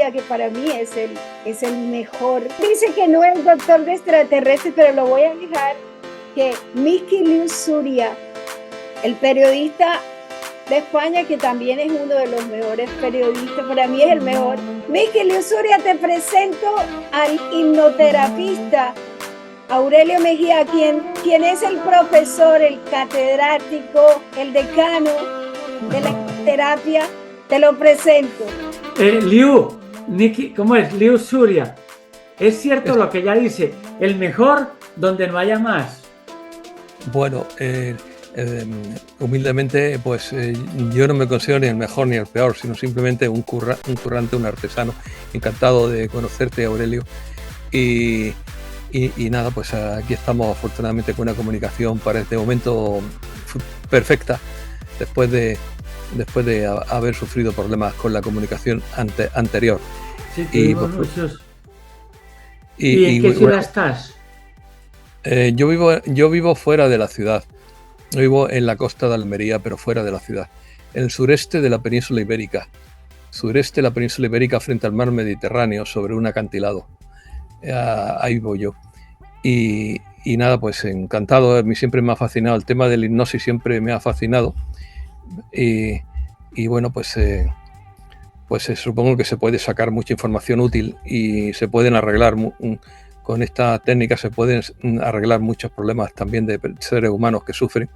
Mejía, que para mí es el mejor. Dice que no es doctor de extraterrestres, pero lo voy a dejar que Miki Liu Surya, el periodista de España, que también es uno de los mejores periodistas, para mí es el mejor. Miki Liu Surya, te presento al hipnoterapista Aurelio Mejía, quien es el profesor, el catedrático, el decano de la terapia. Te lo presento. Liu, Niki, ¿cómo es? Liu Surya. Es cierto lo que ella dice, el mejor donde no haya más. Bueno, humildemente, pues yo no me considero ni el mejor ni el peor, sino simplemente un currante, un artesano. Encantado de conocerte, Aurelio. Y nada, pues aquí estamos afortunadamente con una comunicación para este momento perfecta, después de haber sufrido problemas con la comunicación anterior. Sí, y en qué ciudad estás? Yo vivo fuera de la ciudad. Yo vivo en la costa de Almería, pero fuera de la ciudad. En el sureste de la península ibérica. Sureste de la península ibérica frente al mar Mediterráneo, sobre un acantilado. Ahí voy yo. Y nada, pues encantado. A mí siempre me ha fascinado el tema de la hipnosis, siempre me ha fascinado. Y bueno, pues supongo que se puede sacar mucha información útil y se pueden arreglar con esta técnica, se pueden arreglar muchos problemas también de seres humanos que sufren.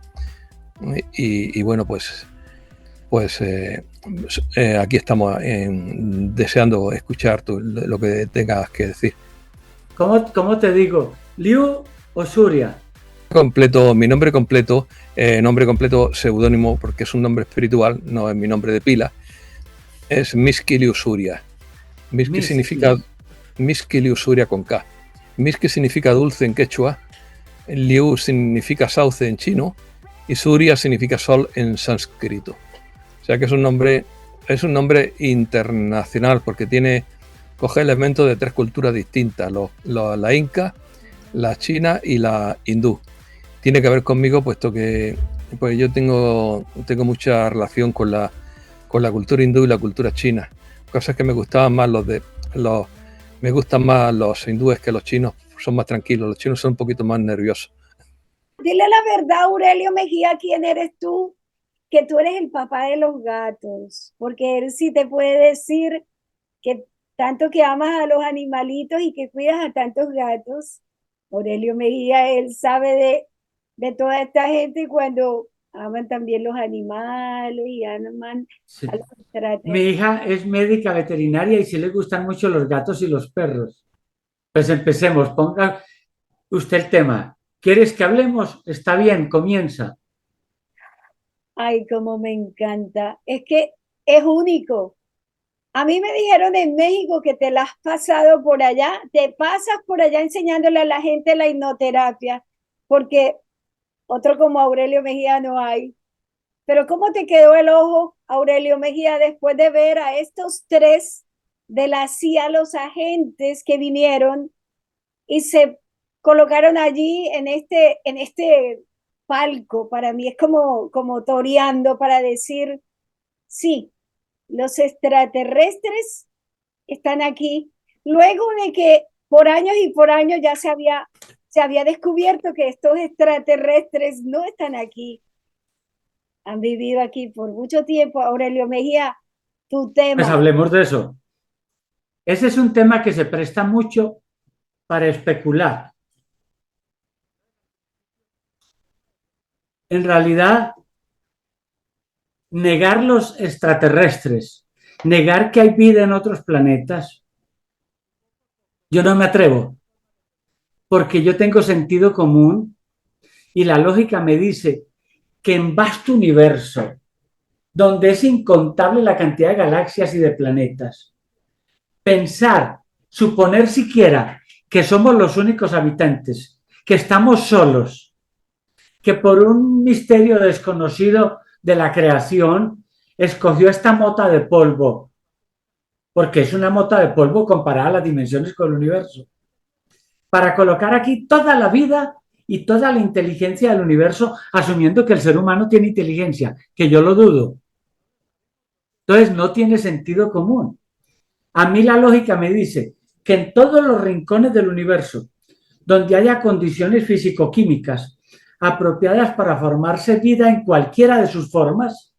Y bueno, pues aquí estamos deseando escuchar lo que tengas que decir. ¿Cómo te digo? ¿Liu o Surya? Mi nombre completo, seudónimo, porque es un nombre espiritual, no es mi nombre de pila, es Miki Liu Surya. Miki significa Miki Liu Surya con K. Miki significa dulce en quechua, Liu significa sauce en chino y Surya significa sol en sánscrito. O sea que es un nombre internacional porque coge elementos de 3 culturas distintas, la inca, la china y la hindú. Tiene que ver conmigo puesto que pues yo tengo mucha relación con la cultura hindú y la cultura china. Cosas que me gustaban más me gustan más los hindúes que los chinos, son más tranquilos, los chinos son un poquito más nerviosos. Dile la verdad, Aurelio Mejía, ¿quién eres tú? Que tú eres el papá de los gatos, porque él sí te puede decir que tanto que amas a los animalitos y que cuidas a tantos gatos. Aurelio Mejía, él sabe de toda esta gente cuando aman también los animales y aman sí. A los extraterrestres. Mi hija es médica veterinaria y sí le gustan mucho los gatos y los perros. Pues empecemos, ponga usted el tema. ¿Quieres que hablemos? Está bien, comienza. Ay, cómo me encanta. Es que es único. A mí me dijeron en México que te la has pasado por allá, te pasas por allá enseñándole a la gente la hipnoterapia, porque otro como Aurelio Mejía no hay. Pero ¿cómo te quedó el ojo, Aurelio Mejía, después de ver a estos 3 de la CIA, los agentes que vinieron y se colocaron allí en este palco? Para mí es como toreando para decir, sí, los extraterrestres están aquí. Luego de que por años y por años ya se había descubierto que estos extraterrestres no están aquí. Han vivido aquí por mucho tiempo. Aurelio Mejía, tu tema. Pues hablemos de eso. Ese es un tema que se presta mucho para especular. En realidad, negar los extraterrestres, negar que hay vida en otros planetas, yo no me atrevo, porque yo tengo sentido común y la lógica me dice que en vasto universo, donde es incontable la cantidad de galaxias y de planetas, pensar, suponer siquiera que somos los únicos habitantes, que estamos solos, que por un misterio desconocido de la creación escogió esta mota de polvo, porque es una mota de polvo comparada a las dimensiones con el universo, para colocar aquí toda la vida y toda la inteligencia del universo, asumiendo que el ser humano tiene inteligencia, que yo lo dudo. Entonces no tiene sentido común. A mí la lógica me dice que en todos los rincones del universo, donde haya condiciones físico-químicas apropiadas para formarse vida en cualquiera de sus formas,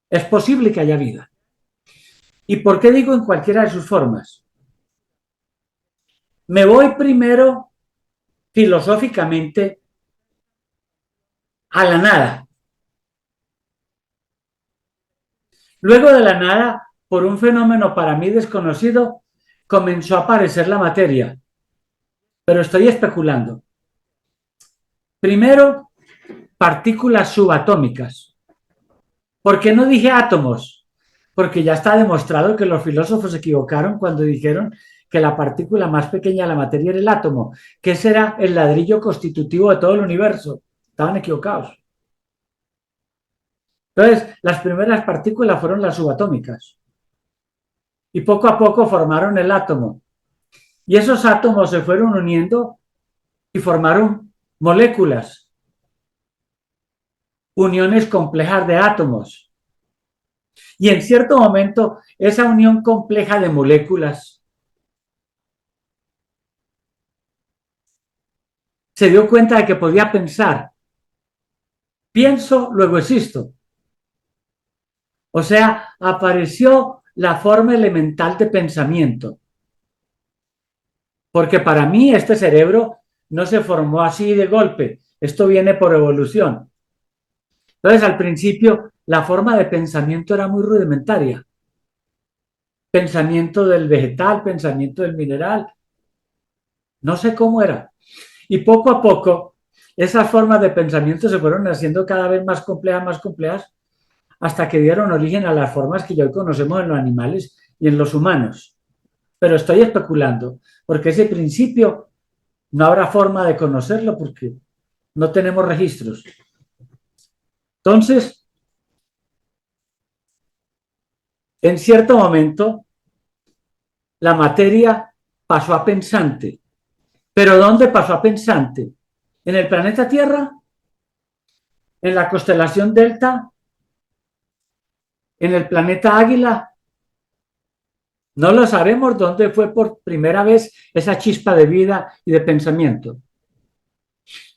es posible que haya vida. ¿Y por qué digo en cualquiera de sus formas? Me voy primero filosóficamente a la nada. Luego de la nada, por un fenómeno para mí desconocido, comenzó a aparecer la materia. Pero estoy especulando. Primero, partículas subatómicas. ¿Por qué no dije átomos? Porque ya está demostrado que los filósofos se equivocaron cuando dijeron que la partícula más pequeña de la materia era el átomo, que ese era el ladrillo constitutivo de todo el universo. Estaban equivocados. Entonces, las primeras partículas fueron las subatómicas. Y poco a poco formaron el átomo. Y esos átomos se fueron uniendo y formaron moléculas, uniones complejas de átomos. Y en cierto momento, esa unión compleja de moléculas se dio cuenta de que podía pensar. Pienso, luego existo. O sea, apareció la forma elemental de pensamiento. Porque para mí este cerebro no se formó así de golpe. Esto viene por evolución. Entonces, al principio, la forma de pensamiento era muy rudimentaria. Pensamiento del vegetal, pensamiento del mineral. No sé cómo era. Y poco a poco, esas formas de pensamiento se fueron haciendo cada vez más complejas, hasta que dieron origen a las formas que hoy conocemos en los animales y en los humanos. Pero estoy especulando, porque ese principio no habrá forma de conocerlo porque no tenemos registros. Entonces, en cierto momento, la materia pasó a pensante. ¿Pero dónde pasó a pensante? ¿En el planeta Tierra? ¿En la constelación Delta? ¿En el planeta Águila? No lo sabemos dónde fue por primera vez esa chispa de vida y de pensamiento.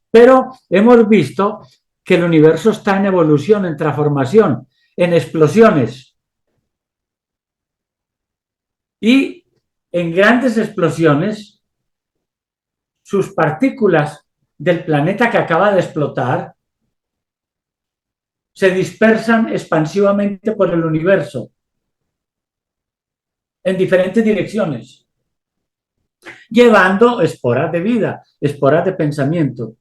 Pero hemos visto que el universo está en evolución, en transformación, en explosiones. Y en grandes explosiones, sus partículas del planeta que acaba de explotar se dispersan expansivamente por el universo en diferentes direcciones, llevando esporas de vida, esporas de pensamiento.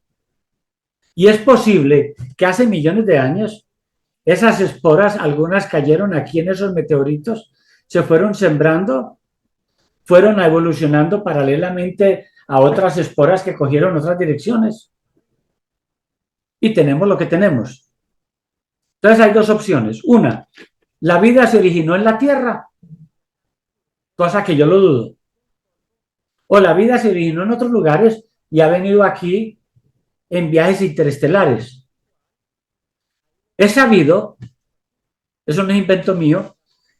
Y es posible que hace millones de años esas esporas, algunas cayeron aquí en esos meteoritos, se fueron sembrando, fueron evolucionando paralelamente a otras esporas que cogieron otras direcciones. Y tenemos lo que tenemos. Entonces hay dos opciones. Una, la vida se originó en la Tierra, cosa que yo lo dudo. O la vida se originó en otros lugares y ha venido aquí en viajes interestelares. He sabido, eso no es invento mío,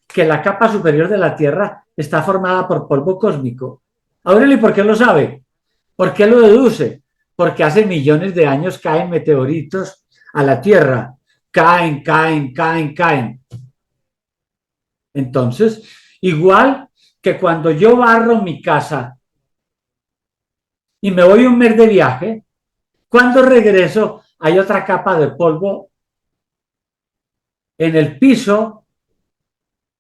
que la capa superior de la Tierra está formada por polvo cósmico. Aurelio, ¿por qué lo sabe? ¿Por qué lo deduce? Porque hace millones de años caen meteoritos a la Tierra. Caen. Entonces, igual que cuando yo barro mi casa y me voy un mes de viaje, cuando regreso hay otra capa de polvo en el piso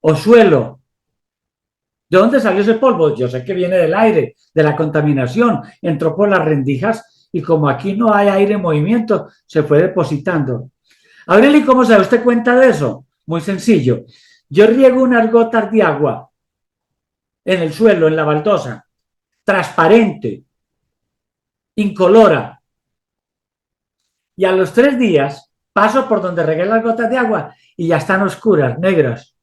o suelo. ¿De dónde salió ese polvo? Yo sé que viene del aire, de la contaminación, entró por las rendijas y como aquí no hay aire en movimiento, se fue depositando. Aureli, ¿cómo se da usted cuenta de eso? Muy sencillo. Yo riego unas gotas de agua en el suelo, en la baldosa, transparente, incolora, y a los 3 días paso por donde regué las gotas de agua y ya están oscuras, negras,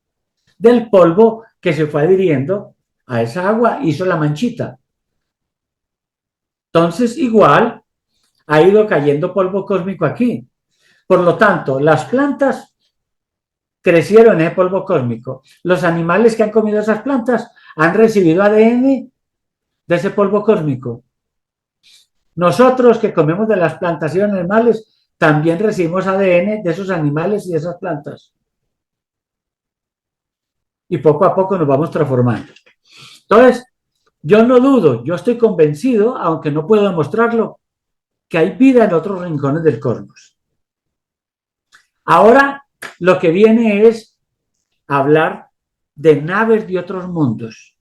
del polvo que se fue adhiriendo a esa agua, hizo la manchita. Entonces, igual, ha ido cayendo polvo cósmico aquí. Por lo tanto, las plantas crecieron en polvo cósmico. Los animales que han comido esas plantas han recibido ADN de ese polvo cósmico. Nosotros que comemos de las plantas y animales, también recibimos ADN de esos animales y de esas plantas. Y poco a poco nos vamos transformando. Entonces, yo no dudo, yo estoy convencido, aunque no puedo demostrarlo, que hay vida en otros rincones del cosmos. Ahora, lo que viene es hablar de naves de otros mundos.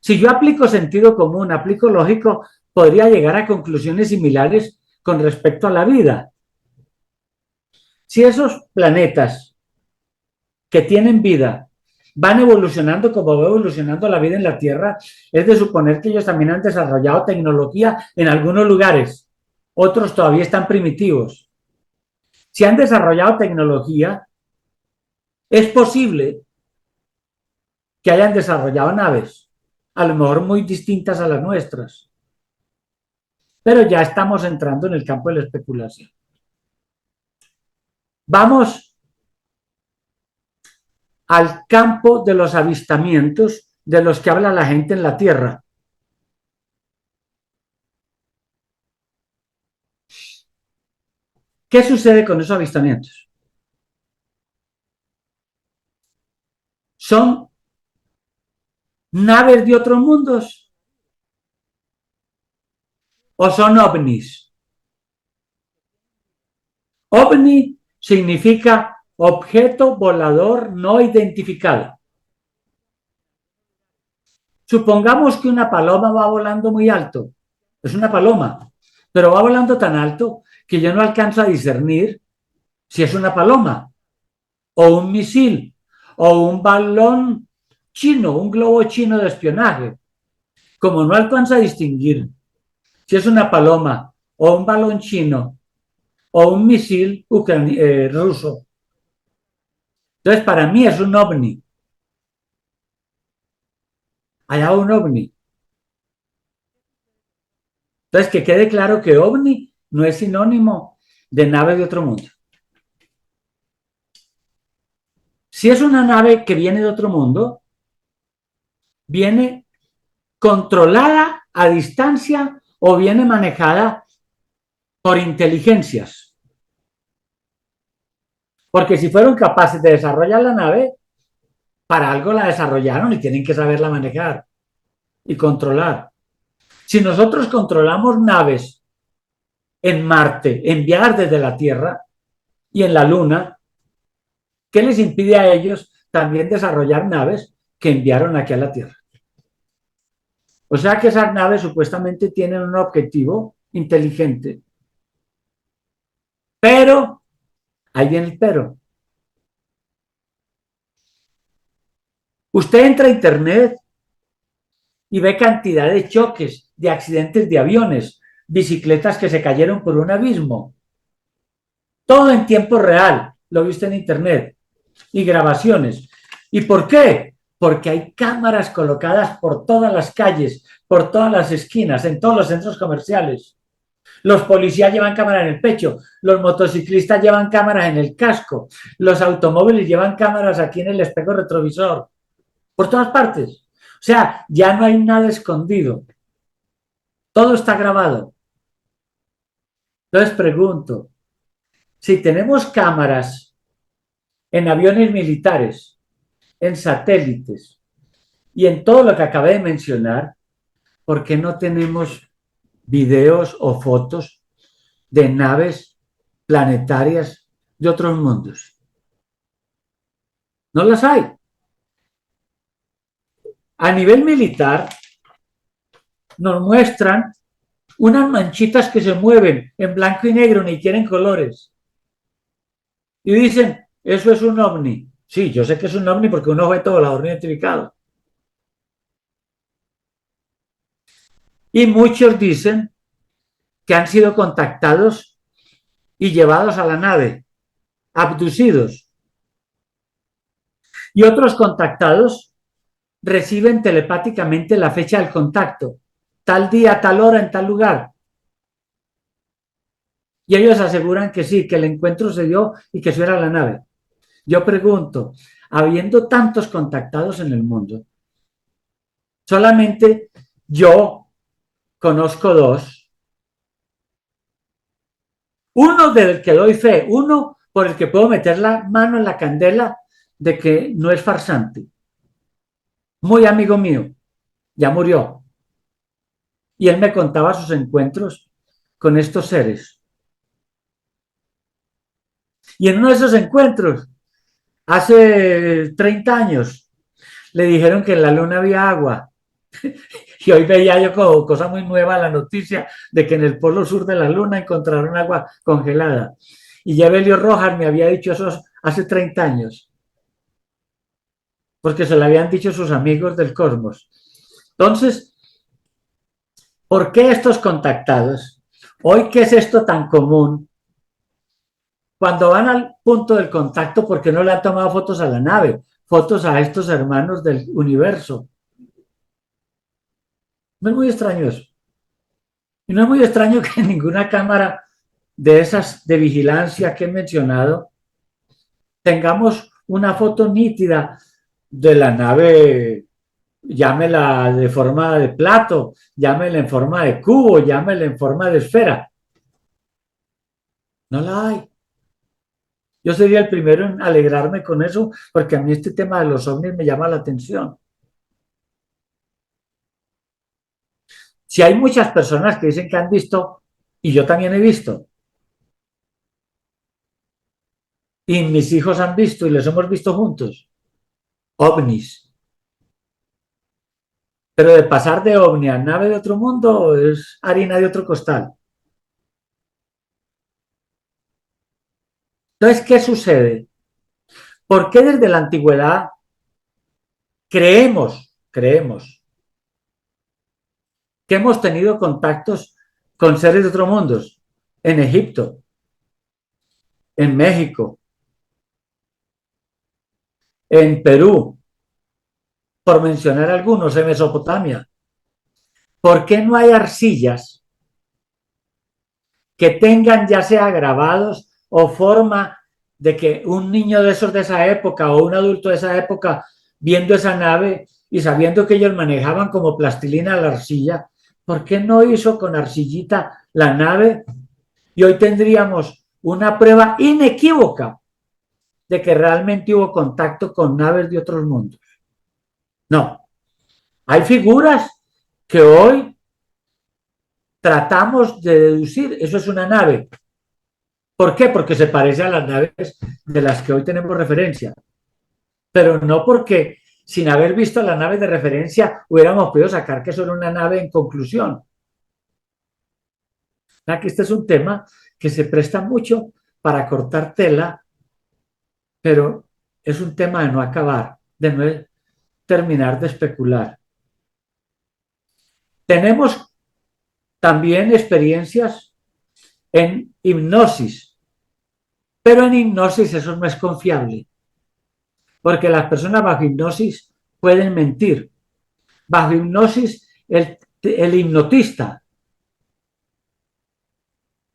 Si yo aplico sentido común, aplico lógico, podría llegar a conclusiones similares con respecto a la vida. Si esos planetas que tienen vida van evolucionando como va evolucionando la vida en la Tierra, es de suponer que ellos también han desarrollado tecnología en algunos lugares, otros todavía están primitivos. Si han desarrollado tecnología, es posible que hayan desarrollado naves, a lo mejor muy distintas a las nuestras. Pero ya estamos entrando en el campo de la especulación. Vamos al campo de los avistamientos de los que habla la gente en la Tierra. ¿Qué sucede con esos avistamientos? ¿Son naves de otros mundos? ¿O son ovnis? OVNI significa objeto volador no identificado. Supongamos que una paloma va volando muy alto. Es una paloma, pero va volando tan alto que yo no alcanzo a discernir si es una paloma, o un misil, o un balón chino, un globo chino de espionaje. Como no alcanzo a distinguir si es una paloma, o un balón chino, o un misil ruso, entonces para mí es un ovni. Allá un ovni. Entonces que quede claro que ovni no es sinónimo de nave de otro mundo. Si es una nave que viene de otro mundo, viene controlada a distancia o viene manejada por inteligencias. Porque si fueron capaces de desarrollar la nave, para algo la desarrollaron y tienen que saberla manejar y controlar. Si nosotros controlamos naves en Marte, enviadas desde la Tierra y en la Luna, ¿qué les impide a ellos también desarrollar naves que enviaron aquí a la Tierra? O sea que esas naves supuestamente tienen un objetivo inteligente. Pero, ahí viene el pero. Usted entra a Internet y ve cantidad de choques, de accidentes de aviones, bicicletas que se cayeron por un abismo. Todo en tiempo real, lo viste en Internet, y grabaciones. ¿Y por qué? Porque hay cámaras colocadas por todas las calles, por todas las esquinas, en todos los centros comerciales. Los policías llevan cámara en el pecho, los motociclistas llevan cámaras en el casco, los automóviles llevan cámaras aquí en el espejo retrovisor, por todas partes. O sea, ya no hay nada escondido. Todo está grabado. Entonces pregunto, si tenemos cámaras en aviones militares, en satélites y en todo lo que acabé de mencionar, ¿por qué no tenemos videos o fotos de naves planetarias de otros mundos? No las hay. A nivel militar, nos muestran unas manchitas que se mueven en blanco y negro, ni quieren colores. Y dicen, eso es un ovni. Sí, yo sé que es un ovni porque un objeto volador no identificado. Y muchos dicen que han sido contactados y llevados a la nave, abducidos. Y otros contactados reciben telepáticamente la fecha del contacto, tal día, tal hora, en tal lugar. Y ellos aseguran que sí, que el encuentro se dio y que eso era la nave. Yo pregunto, habiendo tantos contactados en el mundo, solamente yo conozco dos. Uno del que doy fe, uno por el que puedo meter la mano en la candela de que no es farsante. Muy amigo mío, ya murió. Y él me contaba sus encuentros con estos seres. Y en uno de esos encuentros, hace 30 años, le dijeron que en la luna había agua. Y hoy veía yo como cosa muy nueva la noticia de que en el polo sur de la luna encontraron agua congelada. Y ya Belio Rojas me había dicho eso hace 30 años, porque se lo habían dicho sus amigos del cosmos. Entonces, ¿por qué estos contactados? Hoy, ¿qué es esto tan común? Cuando van al punto del contacto, ¿por qué no le han tomado fotos a la nave? Fotos a estos hermanos del universo. No es muy extraño eso. Y no es muy extraño que ninguna cámara de esas de vigilancia que he mencionado tengamos una foto nítida de la nave, llámela de forma de plato, llámela en forma de cubo, llámela en forma de esfera. No la hay. Yo sería el primero en alegrarme con eso, porque a mí este tema de los ovnis me llama la atención. Si hay muchas personas que dicen que han visto, y yo también he visto, y mis hijos han visto y les hemos visto juntos, ovnis. Pero de pasar de ovni a nave de otro mundo es harina de otro costal. Entonces, ¿qué sucede? ¿Por qué desde la antigüedad creemos que hemos tenido contactos con seres de otros mundos? En Egipto, en México, en Perú, por mencionar algunos, en Mesopotamia. ¿Por qué no hay arcillas que tengan ya sea grabados o forma de que un niño de esos de esa época o un adulto de esa época viendo esa nave y sabiendo que ellos manejaban como plastilina la arcilla, ¿por qué no hizo con arcillita la nave? Y hoy tendríamos una prueba inequívoca de que realmente hubo contacto con naves de otros mundos. No, hay figuras que hoy tratamos de deducir, eso es una nave. ¿Por qué? Porque se parece a las naves de las que hoy tenemos referencia, pero no porque sin haber visto las naves de referencia hubiéramos podido sacar que eso era una nave en conclusión. Aquí este es un tema que se presta mucho para cortar tela, pero es un tema de no acabar, de no terminar de especular. Tenemos también experiencias en hipnosis, pero en hipnosis eso no es confiable, porque las personas bajo hipnosis pueden mentir. Bajo hipnosis, el hipnotista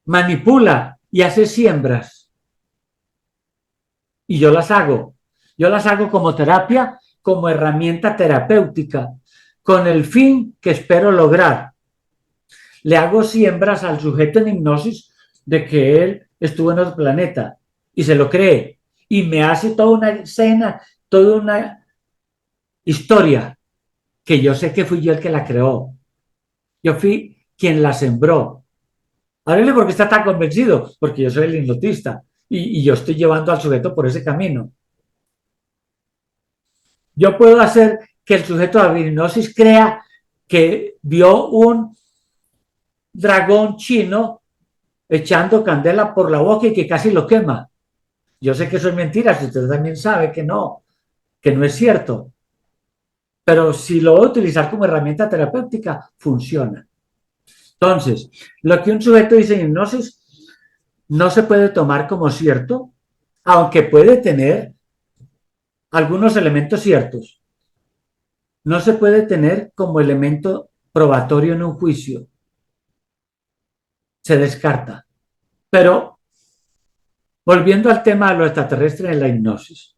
manipula y hace siembras. Y yo las hago. Yo las hago como terapia, como herramienta terapéutica, con el fin que espero lograr. Le hago siembras al sujeto en hipnosis de que él estuvo en otro planeta y se lo cree. Y me hace toda una escena, toda una historia que yo sé que fui yo el que la creó. Yo fui quien la sembró. Ahora, ¿por qué está tan convencido? Porque yo soy el hipnotista y yo estoy llevando al sujeto por ese camino. Yo puedo hacer que el sujeto de hipnosis crea que vio un dragón chino echando candela por la boca y que casi lo quema. Yo sé que eso es mentira, si usted también sabe que no es cierto. Pero si lo voy a utilizar como herramienta terapéutica, funciona. Entonces, lo que un sujeto dice en hipnosis no se puede tomar como cierto, aunque puede tener algunos elementos ciertos. No se puede tener como elemento probatorio en un juicio. Se descarta. Pero Volviendo al tema de lo extraterrestre en la hipnosis.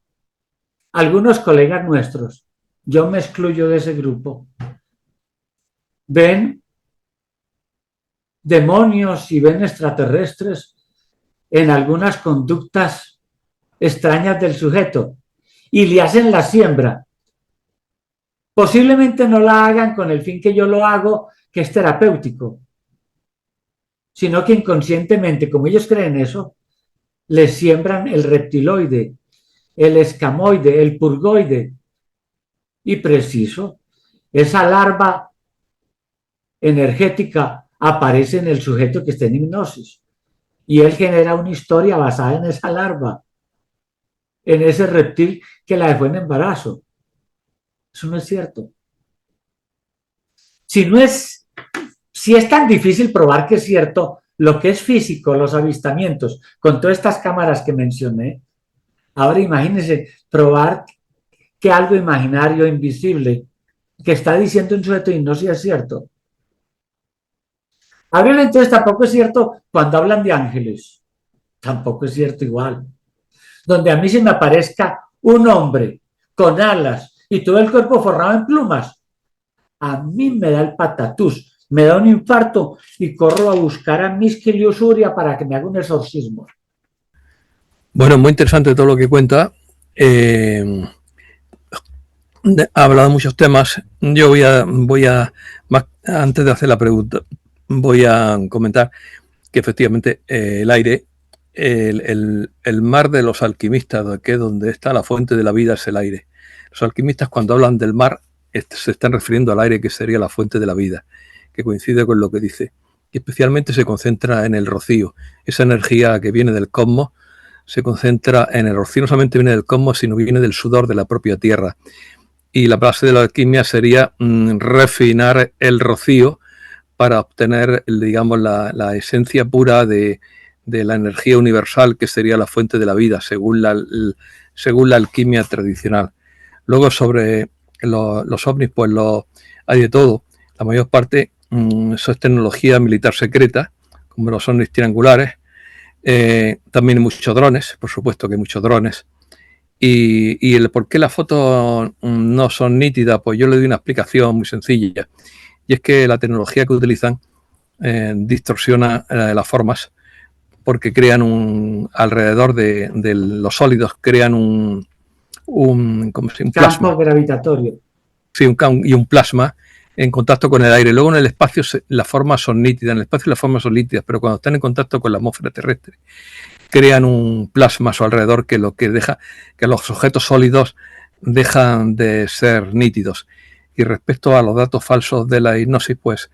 Algunos colegas nuestros, yo me excluyo de ese grupo, ven demonios y ven extraterrestres en algunas conductas extrañas del sujeto y le hacen la siembra. Posiblemente no la hagan con el fin que yo lo hago, que es terapéutico, sino que inconscientemente, como ellos creen eso, les siembran el reptiloide, el escamoide, el purgoide, y preciso, esa larva energética aparece en el sujeto que está en hipnosis y él genera una historia basada en esa larva, en ese reptil que la dejó en embarazo. Eso no es cierto. Si es tan difícil probar que es cierto, lo que es físico, los avistamientos, con todas estas cámaras que mencioné, ahora imagínense probar que algo imaginario, invisible, que está diciendo un sujeto de hipnosis es cierto. Ahora entonces tampoco es cierto cuando hablan de ángeles, tampoco es cierto igual. Donde a mí se me aparezca un hombre con alas y todo el cuerpo forrado en plumas, a mí me da el patatús, me da un infarto y corro a buscar a Miskil y Usuria para que me haga un exorcismo. Bueno, muy interesante todo lo que cuenta. Ha hablado de muchos temas. Yo voy a antes de hacer la pregunta, voy a comentar que efectivamente el aire, el mar de los alquimistas, que es donde está la fuente de la vida, es el aire. Los alquimistas, cuando hablan del mar, se están refiriendo al aire, que sería la fuente de la vida, que coincide con lo que dice. Y especialmente se concentra en el rocío. Esa energía que viene del cosmos se concentra en el rocío. No solamente viene del cosmos, sino viene del sudor de la propia tierra. Y la base de la alquimia sería refinar el rocío para obtener, digamos, la esencia pura de la energía universal, que sería la fuente de la vida, según la alquimia tradicional. Luego, sobre los ovnis, pues hay de todo. La mayor parte eso es tecnología militar secreta, como los ovnis triangulares. También hay muchos drones, por supuesto que hay muchos drones. Y el por qué las fotos no son nítidas, pues yo le doy una explicación muy sencilla. Y es que la tecnología que utilizan distorsiona las formas, porque crean alrededor de los sólidos, crean un plasma. Campo gravitatorio. Sí, un plasma en contacto con el aire. Luego en el espacio las formas son nítidas, en el espacio las formas son nítidas, pero cuando están en contacto con la atmósfera terrestre, crean un plasma a su alrededor que deja que los objetos sólidos dejan de ser nítidos. Y respecto a los datos falsos de la hipnosis, pues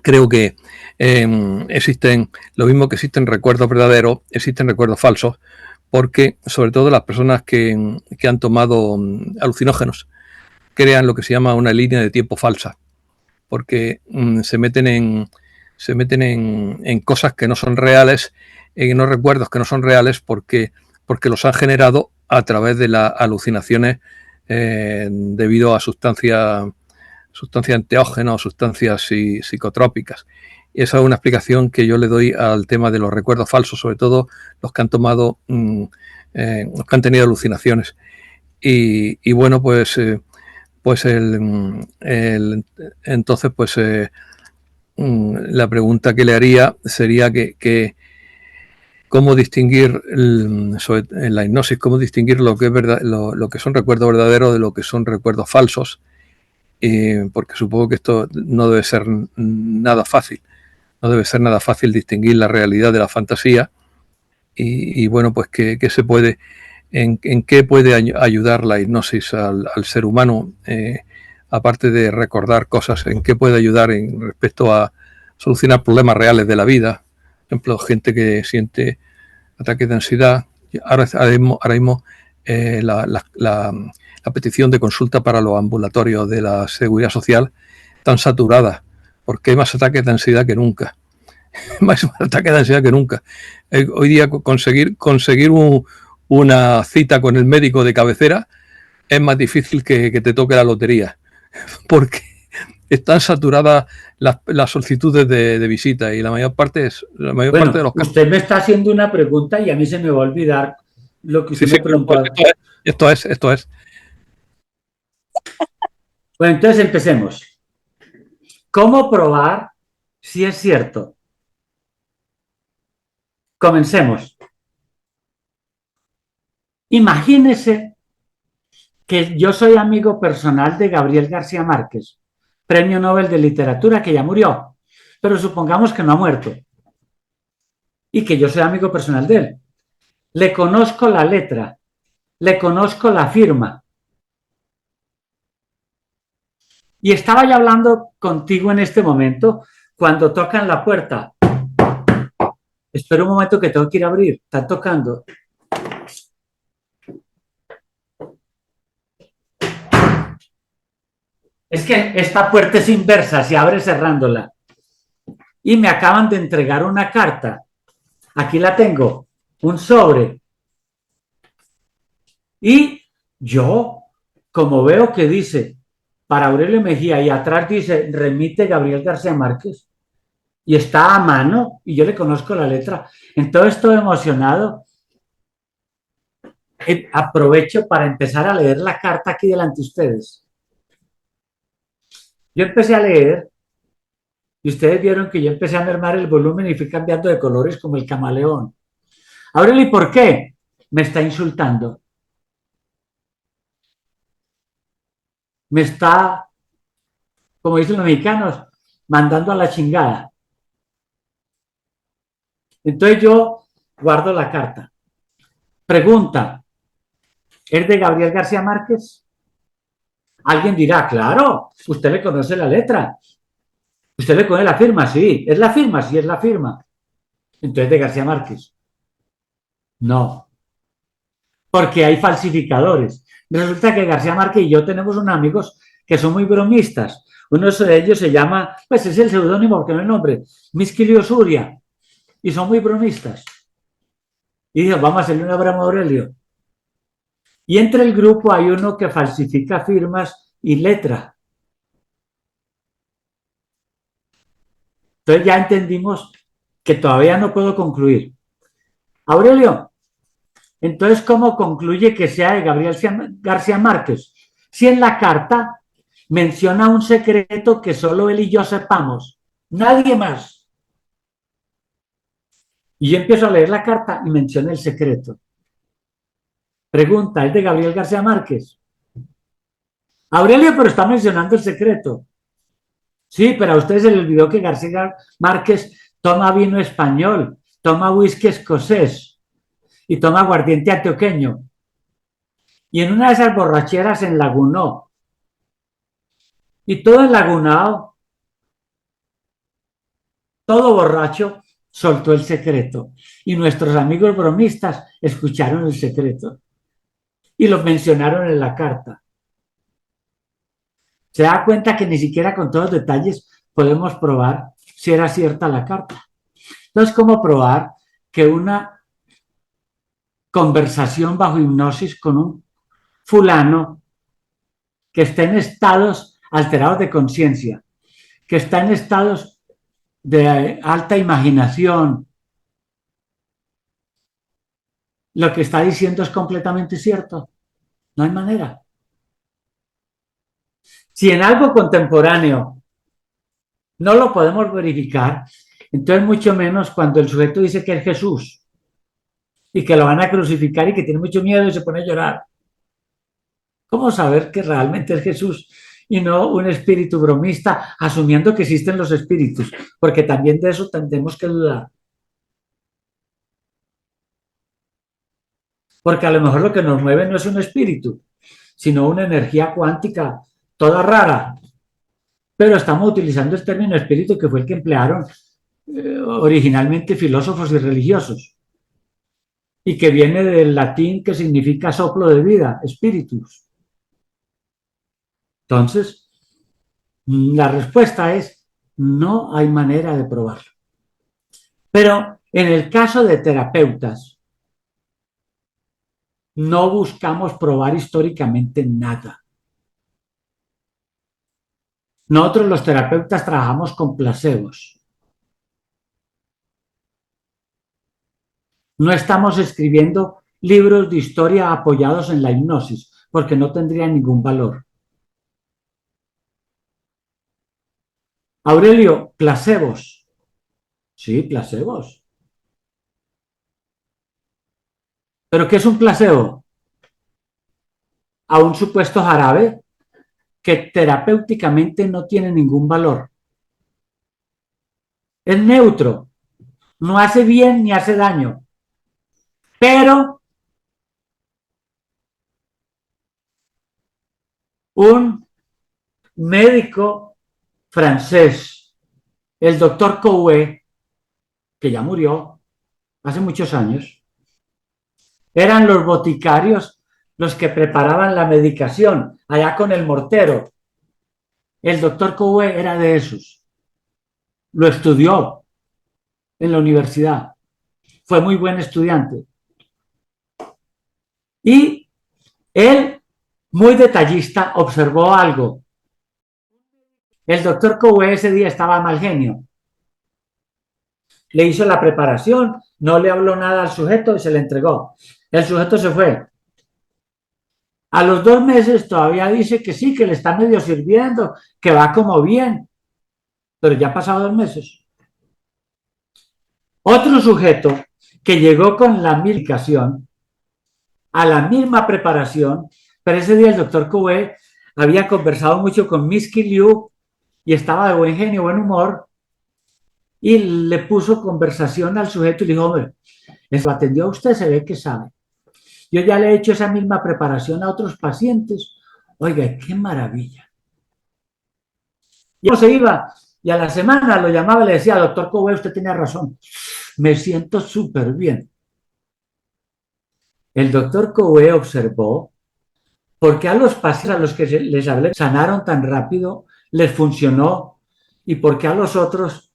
creo que existen, lo mismo que existen recuerdos verdaderos, existen recuerdos falsos, porque sobre todo las personas que han tomado alucinógenos crean lo que se llama una línea de tiempo falsa, porque se meten en cosas que no son reales, en unos recuerdos que no son reales, porque los han generado a través de las alucinaciones debido a sustancias enteógenas o sustancias psicotrópicas. Y esa es una explicación que yo le doy al tema de los recuerdos falsos, sobre todo los que han tomado, los que han tenido alucinaciones. Y bueno, entonces, la pregunta que le haría sería que cómo distinguir en la hipnosis, cómo distinguir lo que es verdad, lo que son recuerdos verdaderos de lo que son recuerdos falsos, porque supongo que esto no debe ser nada fácil. No debe ser nada fácil distinguir la realidad de la fantasía y bueno, pues ¿qué se puede, en qué puede ayudar la hipnosis al ser humano, aparte de recordar cosas, en qué puede ayudar respecto a solucionar problemas reales de la vida? Por ejemplo, gente que siente ataques de ansiedad. Ahora mismo la petición de consulta para los ambulatorios de la Seguridad Social están saturadas, porque hay más ataques de ansiedad que nunca. Más ataques de ansiedad que nunca. Hoy día conseguir una cita con el médico de cabecera es más difícil que te toque la lotería, porque están saturadas las solicitudes de visita y la mayor parte de los casos. Usted me está haciendo una pregunta y a mí se me va a olvidar lo que usted me preguntó. Esto es. Bueno, entonces empecemos. ¿Cómo probar si es cierto? Comencemos. Imagínese que yo soy amigo personal de Gabriel García Márquez, Premio Nobel de Literatura, que ya murió, pero supongamos que no ha muerto y que yo soy amigo personal de él. Le conozco la letra, le conozco la firma. Y estaba ya hablando contigo en este momento cuando tocan la puerta. Espera un momento que tengo que ir a abrir. Están tocando. Es que esta puerta es inversa, se abre cerrándola. Y me acaban de entregar una carta. Aquí la tengo, un sobre. Y yo, como veo que dice para Aurelio Mejía y atrás dice remite Gabriel García Márquez y está a mano y yo le conozco la letra, entonces estoy emocionado. Aprovecho para empezar a leer la carta aquí delante de ustedes. Yo empecé a leer y ustedes vieron que yo empecé a mermar el volumen y fui cambiando de colores como el camaleón. Aurelio, ¿y por qué? Me está insultando. Me está, como dicen los mexicanos, mandando a la chingada. Entonces yo guardo la carta. Pregunta, ¿es de Gabriel García Márquez? Alguien dirá, claro, usted le conoce la letra. Usted le conoce la firma, sí. ¿Es la firma? Sí, es la firma. Entonces, ¿de García Márquez? No. Porque hay falsificadores. Resulta que García Márquez y yo tenemos unos amigos que son muy bromistas. Uno de ellos se llama, pues es el seudónimo porque no el nombre, Misquilio Suria. Y son muy bromistas. Y dijo, vamos a hacerle una broma a Aurelio. Y entre el grupo hay uno que falsifica firmas y letra. Entonces ya entendimos que todavía no puedo concluir. Aurelio, entonces, ¿cómo concluye que sea de Gabriel García Márquez? Si en la carta menciona un secreto que solo él y yo sepamos, nadie más. Y yo empiezo a leer la carta y menciona el secreto. Pregunta, ¿es de Gabriel García Márquez? Aurelio, pero está mencionando el secreto. Sí, pero a ustedes se les olvidó que García Márquez toma vino español, toma whisky escocés y toma aguardiente antioqueño. Y en una de esas borracheras se enlagunó. Y todo enlagunado, todo borracho, soltó el secreto. Y nuestros amigos bromistas escucharon el secreto. Y lo mencionaron en la carta. Se da cuenta que ni siquiera con todos los detalles podemos probar si era cierta la carta. Entonces, ¿cómo probar que una conversación bajo hipnosis con un fulano que está en estados alterados de conciencia, que está en estados de alta imaginación, lo que está diciendo es completamente cierto? No hay manera. Si en algo contemporáneo no lo podemos verificar, entonces mucho menos cuando el sujeto dice que es Jesús y que lo van a crucificar y que tiene mucho miedo y se pone a llorar. ¿Cómo saber que realmente es Jesús y no un espíritu bromista, asumiendo que existen los espíritus? Porque también de eso tendremos que dudar. Porque a lo mejor lo que nos mueve no es un espíritu, sino una energía cuántica toda rara. Pero estamos utilizando el término espíritu que fue el que emplearon originalmente filósofos y religiosos y que viene del latín que significa soplo de vida, spiritus. Entonces, la respuesta es no hay manera de probarlo. Pero en el caso de terapeutas, no buscamos probar históricamente nada. Nosotros los terapeutas trabajamos con placebos. No estamos escribiendo libros de historia apoyados en la hipnosis, porque no tendrían ningún valor. Aurelio, placebos. Sí, placebos. ¿Pero qué es un placebo? A un supuesto jarabe que terapéuticamente no tiene ningún valor. Es neutro, no hace bien ni hace daño, pero un médico francés, el doctor Coué, que ya murió hace muchos años, eran los boticarios los que preparaban la medicación allá con el mortero. El doctor Coué era de esos. Lo estudió en la universidad. Fue muy buen estudiante. Y él, muy detallista, observó algo. El doctor Coué ese día estaba mal genio. Le hizo la preparación, no le habló nada al sujeto y se le entregó. El sujeto se fue. A los 2 meses todavía dice que sí, que le está medio sirviendo, que va como bien, pero ya han pasado 2 meses. Otro sujeto que llegó con la medicación, a la misma preparación, pero ese día el doctor Coué había conversado mucho con Misky Liu y estaba de buen genio, buen humor, y le puso conversación al sujeto y le dijo, hombre, eso atendió a usted, se ve que sabe. Yo ya le he hecho esa misma preparación a otros pacientes. Oiga, qué maravilla. Y no se iba, y a la semana lo llamaba y le decía, doctor Coué, usted tenía razón, me siento súper bien. El doctor Coué observó por qué a los pacientes a los que les hablé sanaron tan rápido, les funcionó, y por qué a los otros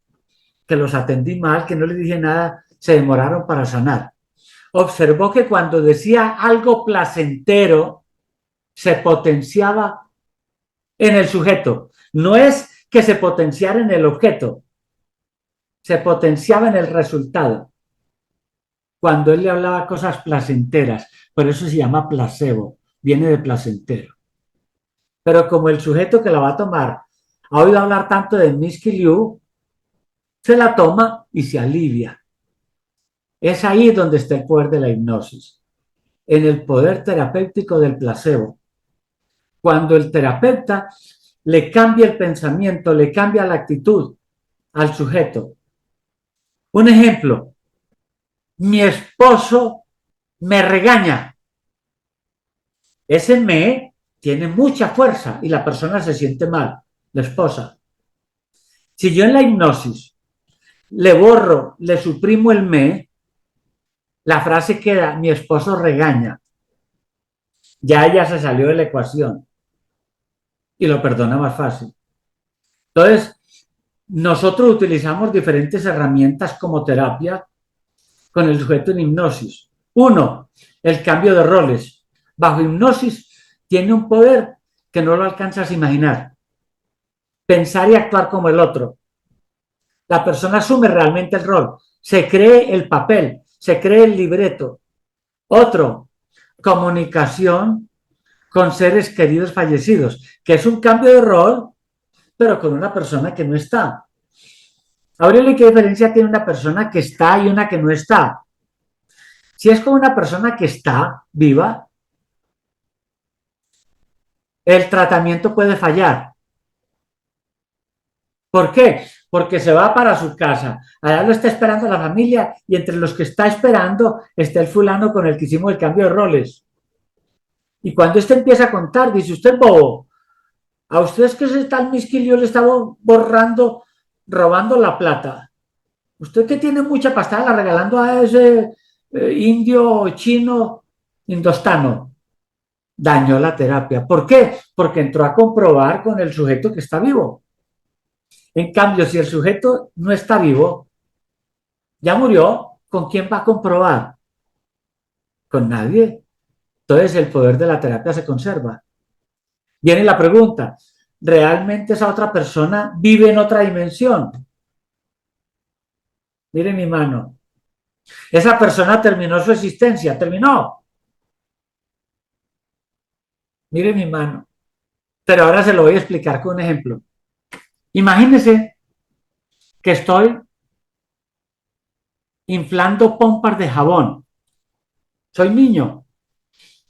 que los atendí mal, que no les dije nada, se demoraron para sanar. Observó que cuando decía algo placentero, se potenciaba en el sujeto. No es que se potenciara en el objeto, se potenciaba en el resultado. Cuando él le hablaba cosas placenteras, por eso se llama placebo, viene de placentero. Pero como el sujeto que la va a tomar ha oído hablar tanto de Misky Liu, se la toma y se alivia. Es ahí donde está el poder de la hipnosis, en el poder terapéutico del placebo. Cuando el terapeuta le cambia el pensamiento, le cambia la actitud al sujeto. Un ejemplo, mi esposo me regaña. Ese me tiene mucha fuerza y la persona se siente mal, la esposa. Si yo en la hipnosis le borro, le suprimo el me, la frase queda, mi esposo regaña. Ya ella se salió de la ecuación y lo perdona más fácil. Entonces, nosotros utilizamos diferentes herramientas como terapia con el sujeto en hipnosis. Uno, el cambio de roles. Bajo hipnosis tiene un poder que no lo alcanzas a imaginar. Pensar y actuar como el otro. La persona asume realmente el rol, se cree el papel, se cree el libreto. Otro, comunicación con seres queridos fallecidos, que es un cambio de rol, pero con una persona que no está. Aurelio, ¿qué diferencia tiene una persona que está y una que no está? Si es con una persona que está viva, el tratamiento puede fallar. ¿Por qué? Porque se va para su casa. Allá lo está esperando la familia y entre los que está esperando está el fulano con el que hicimos el cambio de roles. Y cuando este empieza a contar, dice, usted bobo, a ustedes que ese tal Misky Liu le estaba borrando, robando la plata. Usted que tiene mucha pasta, la regalando a ese indio, chino, indostano. Dañó la terapia. ¿Por qué? Porque entró a comprobar con el sujeto que está vivo. En cambio, si el sujeto no está vivo, ya murió, ¿con quién va a comprobar? Con nadie. Entonces el poder de la terapia se conserva. Viene la pregunta, realmente esa otra persona vive en otra dimensión. Mire mi mano. Esa persona terminó su existencia, terminó. Mire mi mano. Pero ahora se lo voy a explicar con un ejemplo. Imagínese que estoy inflando pompas de jabón. Soy niño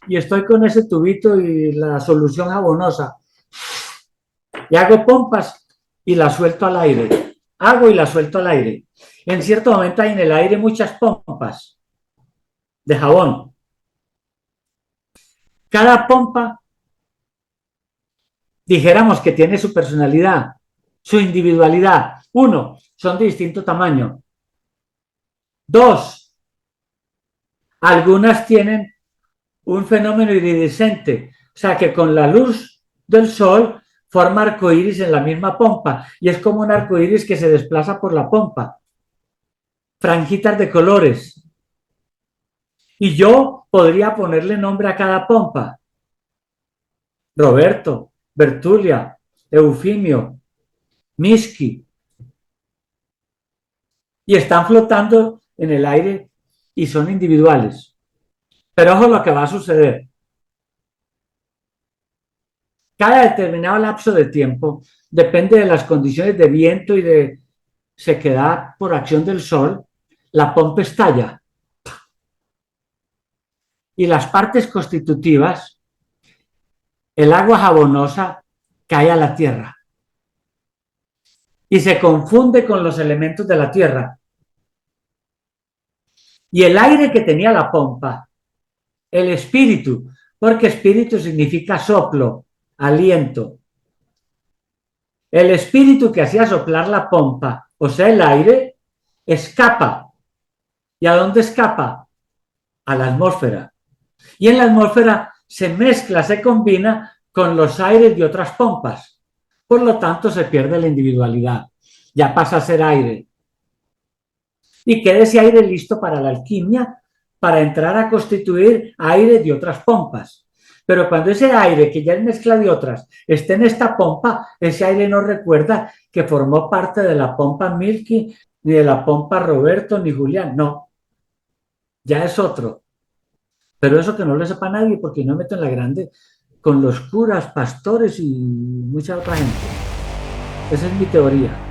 y estoy con ese tubito y la solución jabonosa. Y hago pompas y las suelto al aire. Hago y las suelto al aire. En cierto momento hay en el aire muchas pompas de jabón. Cada pompa, dijéramos que tiene su personalidad, su individualidad. Uno, son de distinto tamaño. Dos, algunas tienen un fenómeno iridiscente, o sea que con la luz del sol forma arcoíris en la misma pompa y es como un arcoíris que se desplaza por la pompa. Franjitas de colores. Y yo podría ponerle nombre a cada pompa. Roberto, Bertulia, Eufimio, Miski. Y están flotando en el aire y son individuales. Pero ojo lo que va a suceder. Cada determinado lapso de tiempo depende de las condiciones de viento y de sequedad por acción del sol, la pompa estalla. Y las partes constitutivas, el agua jabonosa, cae a la tierra. Y se confunde con los elementos de la tierra. Y el aire que tenía la pompa, el espíritu, porque espíritu significa soplo, aliento. El espíritu que hacía soplar la pompa, o sea, el aire, escapa. ¿Y a dónde escapa? A la atmósfera. Y en la atmósfera se mezcla, se combina con los aires de otras pompas. Por lo tanto, se pierde la individualidad. Ya pasa a ser aire. Y queda ese aire listo para la alquimia, para entrar a constituir aire de otras pompas. Pero cuando ese aire, que ya es mezcla de otras, esté en esta pompa, ese aire no recuerda que formó parte de la pompa Milky, ni de la pompa Roberto, ni Julián. No, ya es otro. Pero eso que no lo sepa nadie, porque no meto en la grande con los curas, pastores y mucha otra gente. Esa es mi teoría.